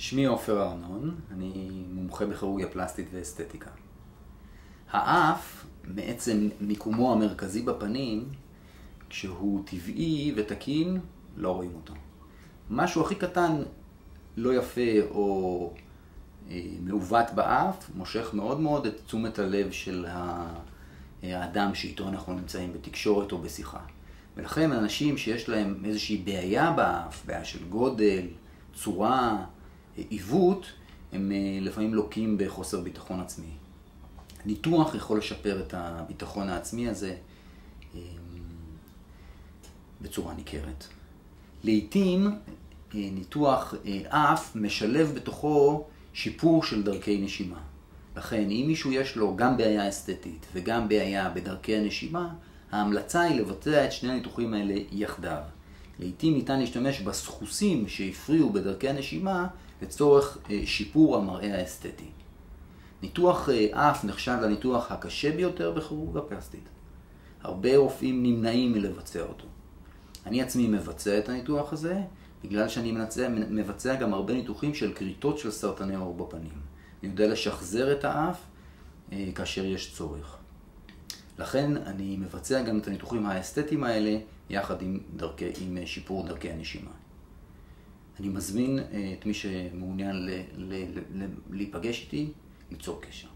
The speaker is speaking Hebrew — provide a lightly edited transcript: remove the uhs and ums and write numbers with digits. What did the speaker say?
שמי עופר ארנון, אני מומחה בכירורגיה פלסטית ואסתטיקה. האף, מעצם מיקומו המרכזי בפנים, כשהוא טבעי ותקין, לא רואים אותו. משהו הכי קטן, לא יפה או מעוות באף, מושך מאוד מאוד את תשומת הלב של האדם שאיתו אנחנו נמצאים בתקשורת או בשיחה. ולכן אנשים שיש להם איזושהי בעיה באף, בעיה של גודל, צורה, עיוות, הם לפעמים לוקים בחוסר ביטחון עצמי. ניתוח יכול לשפר את הביטחון העצמי הזה בצורה ניכרת. לעתים ניתוח אף משלב בתוכו שיפור של דרכי נשימה. לכן אם מישהו יש לו גם בעיה אסתטית וגם בעיה בדרכי הנשימה, ההמלצה היא לבצע את שני הניתוחים האלה יחדיו. לעתים ניתן להשתמש בסחוסים שהפריעו בדרכי הנשימה לצורך שיפור המראה האסתטי. ניתוח אף נחשב לניתוח הקשה ביותר בכירורגיה פלסטית. הרבה רופאים נמנעים מלבצע אותו. אני עצמי מבצע את הניתוח הזה, בגלל שאני מבצע גם הרבה ניתוחים של כריתות של סרטני עור בפנים. אני יודע לשחזר את האף כאשר יש צורך. לכן אני מבצע גם את הניתוחים האסתטיים האלה יחד עם שיפור דרכי הנשימה. אני מזמין את מי שמעוניין להיפגש איתי, ליצור קשר.